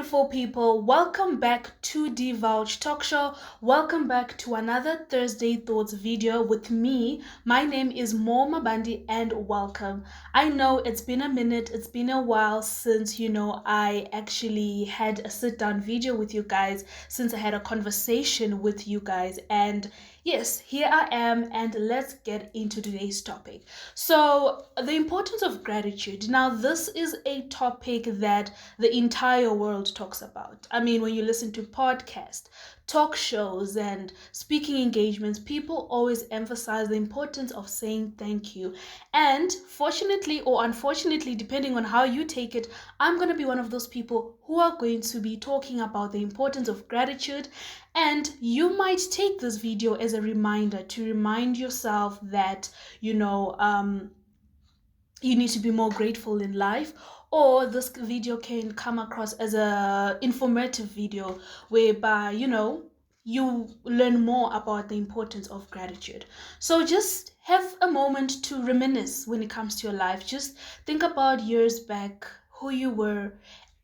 beautiful people. Welcome back to Divulge Talk Show. Welcome back to another Thursday Thoughts video with me. My name is Mo Mabandi and welcome. I know it's been a minute, it's been a while since, I actually had a sit down video with you guys, since I had a conversation with you guys. And yes, here I am, and let's get into today's topic. So, the importance of gratitude. Now, this is a topic that the entire world talks about. I mean, when you listen to podcasts, talk shows, and speaking engagements, people always emphasize the importance of saying thank you. And fortunately or unfortunately, depending on how you take it, I'm going to be one of those people who are going to be talking about the importance of gratitude. And you might take this video as a reminder to remind yourself that, you need to be more grateful in life, or this video can come across as a informative video whereby you learn more about the importance of gratitude. So just have a moment to reminisce when it comes to your life. Just think about years back, who you were,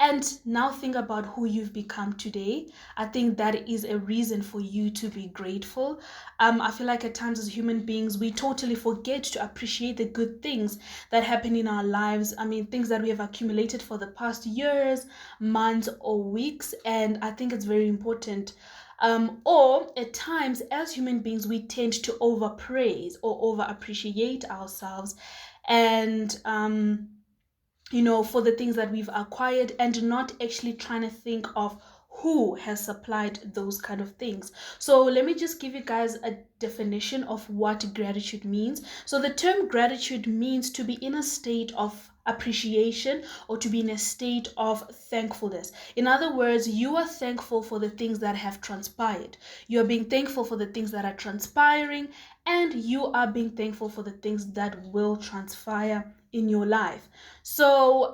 and now think about who you've become today. I think that is a reason for you to be grateful. I feel like at times as human beings, we totally forget to appreciate the good things that happen in our lives. I mean, things that we have accumulated for the past years, months, or weeks. And I think it's very important. Or at times, as human beings, we tend to overpraise or over appreciate ourselves. And, for the things that we've acquired, and not actually trying to think of who has supplied those kind of things. So let me just give you guys a definition of what gratitude means. So the term gratitude means to be in a state of appreciation, or to be in a state of thankfulness. In other words, you are thankful for the things that have transpired. You are being thankful for the things that are transpiring, and you are being thankful for the things that will transpire in your life. So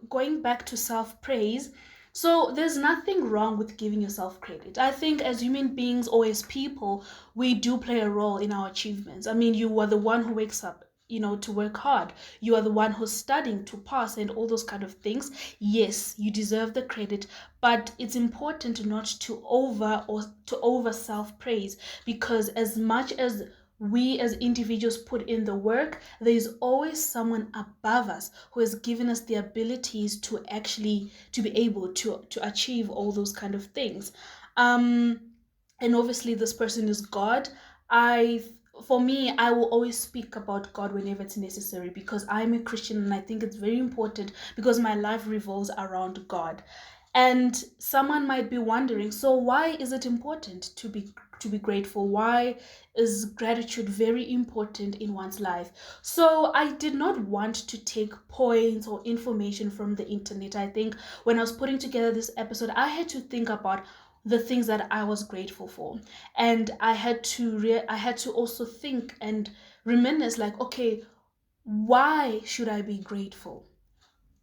going back to self-praise, so there's nothing wrong with giving yourself credit. I think as human beings or as people, we do play a role in our achievements. I mean, you are the one who wakes up, to work hard. You are the one who's studying to pass and all those kind of things. Yes, you deserve the credit, but it's important not to over self-praise, because as much as we as individuals put in the work, there is always someone above us who has given us the abilities to be able to achieve all those kind of things. And obviously this person is God. For me, I will always speak about God whenever it's necessary, because I'm a Christian, and I think it's very important because my life revolves around God. And someone might be wondering, so why is it important to be grateful? Why is gratitude very important in one's life? So I did not want to take points or information from the internet. I think when I was putting together this episode, I had to think about the things that I was grateful for, and I had to also think and reminisce, like, okay, why should I be grateful?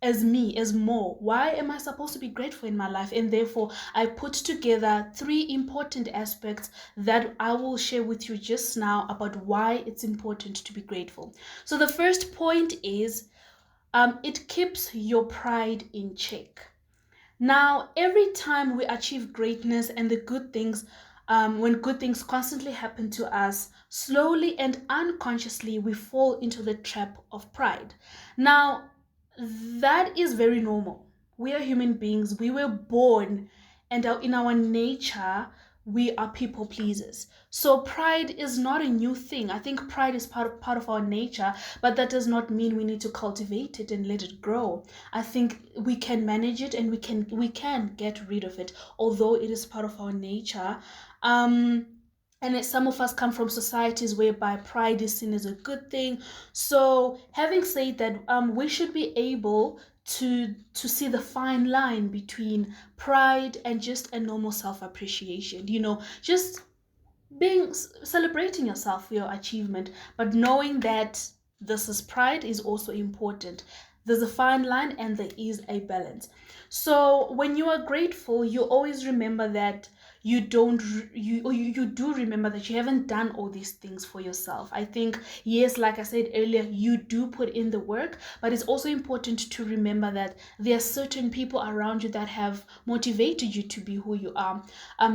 As more, why am I supposed to be grateful in my life? And therefore I put together 3 important aspects that I will share with you just now about why it's important to be grateful. So the first point is, it keeps your pride in check. Now, every time we achieve greatness and the good things, when good things constantly happen to us, slowly and unconsciously we fall into the trap of pride. Now, that is very normal. We are human beings. We were born, and in our nature, we are people pleasers. So pride is not a new thing. I think pride is part of our nature, but that does not mean we need to cultivate it and let it grow. I think we can manage it, and we can get rid of it, although it is part of our nature. And some of us come from societies whereby pride is seen as a good thing. So having said that, we should be able to see the fine line between pride and just a normal self-appreciation. Just celebrating yourself for your achievement, but knowing that this is pride is also important. There's a fine line, and there is a balance. So when you are grateful, you always remember that you don't you do remember that you haven't done all these things for yourself. I think, yes, like I said earlier, you do put in the work, but it's also important to remember that there are certain people around you that have motivated you to be who you are.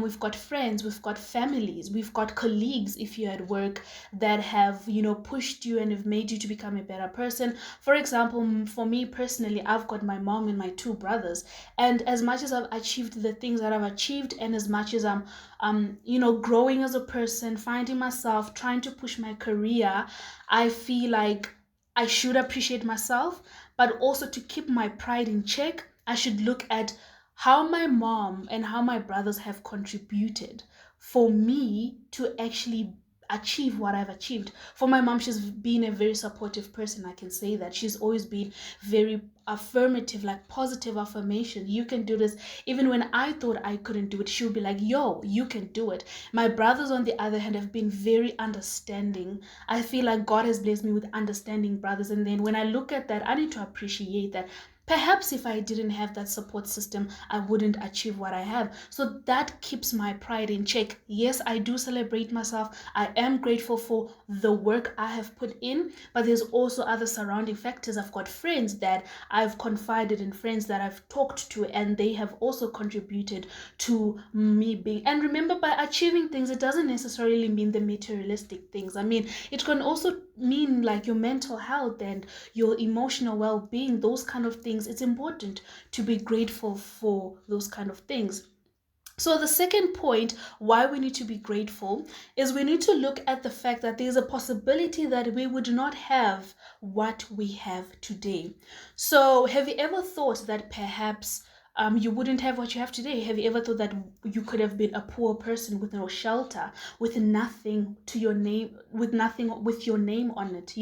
We've got friends, we've got families, we've got colleagues if you're at work that have, pushed you and have made you to become a better person. For example, for me personally, I've got my mom and my two brothers, and as much as I've achieved the things that I've achieved, and as much as I'm growing as a person, finding myself, trying to push my career, I feel like I should appreciate myself, but also to keep my pride in check, I should look at how my mom and how my brothers have contributed for me to actually achieve what I've achieved. For my mom, she's been a very supportive person. I can say that. She's always been very affirmative, like positive affirmation. You can do this. Even when I thought I couldn't do it, she would be like, yo, you can do it. My brothers, on the other hand, have been very understanding. I feel like God has blessed me with understanding brothers. And then when I look at that, I need to appreciate that. Perhaps if I didn't have that support system, I wouldn't achieve what I have. So that keeps my pride in check. Yes, I do celebrate myself. I am grateful for the work I have put in, but there's also other surrounding factors. I've got friends that I've confided in, friends that I've talked to, and they have also contributed to me being. And remember, by achieving things, it doesn't necessarily mean the materialistic things. I mean, it can also mean like your mental health and your emotional well-being, those kind of things. It's important to be grateful for those kind of things. So the second point why we need to be grateful is we need to look at the fact that there's a possibility that we would not have what we have today. So have you ever thought that perhaps you wouldn't have what you have today? Have you ever thought that you could have been a poor person with no shelter, with nothing to your name, with nothing with your name on it?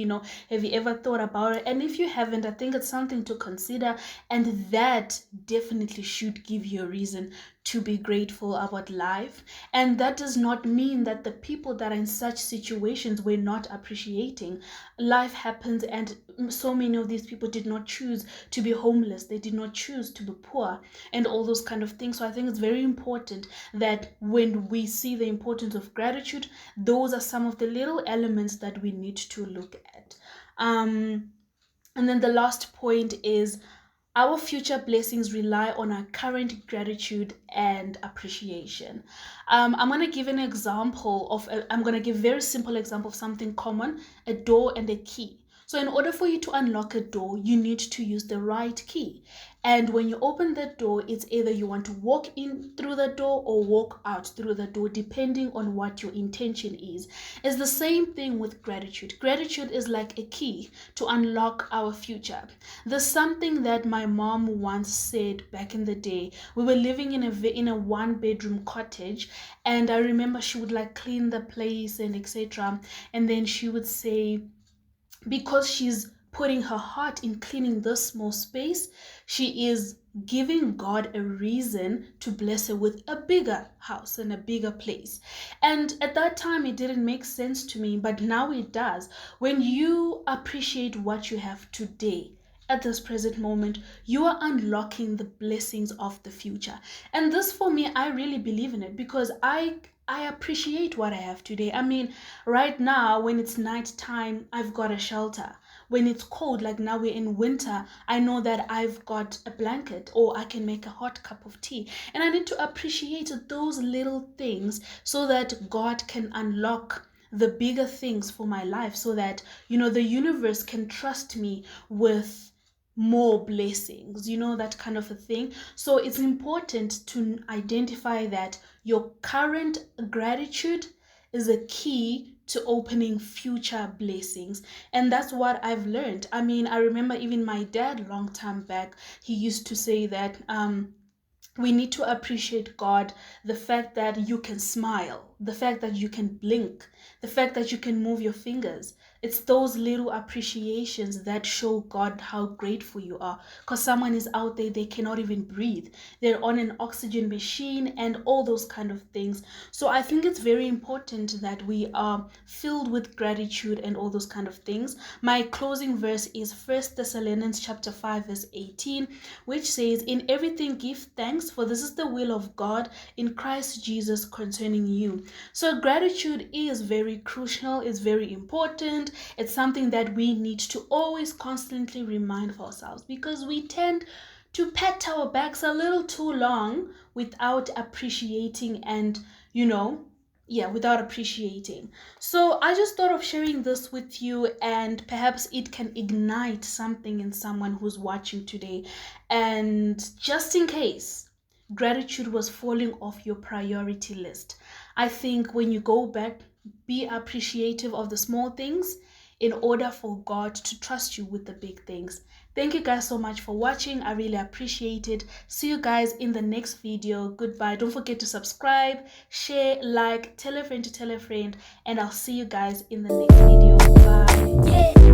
Have you ever thought about it? And if you haven't, I think it's something to consider, and that definitely should give you a reason to be grateful about life. And that does not mean that the people that are in such situations were not appreciating. Life happens, and so many of these people did not choose to be homeless, they did not choose to be poor, and all those kind of things. So I think it's very important that when we see the importance of gratitude, those are some of the little elements that we need to look at. And then the last point is our future blessings rely on our current gratitude and appreciation. I'm going to give an example I'm going to give a very simple example of something common: a door and a key. So in order for you to unlock a door, you need to use the right key. And when you open that door, it's either you want to walk in through the door or walk out through the door, depending on what your intention is. It's the same thing with gratitude. Gratitude is like a key to unlock our future. There's something that my mom once said back in the day. We were living in a one-bedroom cottage, and I remember she would like clean the place and etc. And then she would say, because she's putting her heart in cleaning this small space, she is giving God a reason to bless her with a bigger house and a bigger place. And at that time, it didn't make sense to me, but now it does. When you appreciate what you have today, at this present moment, you are unlocking the blessings of the future. And this, for me, I really believe in it, because I appreciate what I have today. I mean, right now, when it's night time, I've got a shelter. When it's cold, like now we're in winter, I know that I've got a blanket, or I can make a hot cup of tea. And I need to appreciate those little things so that God can unlock the bigger things for my life, so that, the universe can trust me with more blessings, that kind of a thing. So it's important to identify that your current gratitude is a key to opening future blessings. And that's what I've learned. I mean, I remember even my dad long time back, he used to say that we need to appreciate God, the fact that you can smile. the fact that you can blink, the fact that you can move your fingers. It's those little appreciations that show God how grateful you are. Because someone is out there, they cannot even breathe. They're on an oxygen machine and all those kind of things. So I think it's very important that we are filled with gratitude and all those kind of things. My closing verse is 1 Thessalonians chapter 5 verse 18, which says, "In everything give thanks, for this is the will of God in Christ Jesus concerning you." So gratitude is very crucial, it's very important. It's something that we need to always constantly remind of ourselves, because we tend to pat our backs a little too long without appreciating and, without appreciating. So I just thought of sharing this with you, and perhaps it can ignite something in someone who's watching today. And just in case gratitude was falling off your priority list, I think when you go back, be appreciative of the small things in order for God to trust you with the big things. Thank you guys so much for watching. I really appreciate it. See you guys in the next video. Goodbye. Don't forget to subscribe, share, like, tell a friend to tell a friend, and I'll see you guys in the next video. Bye. Yeah.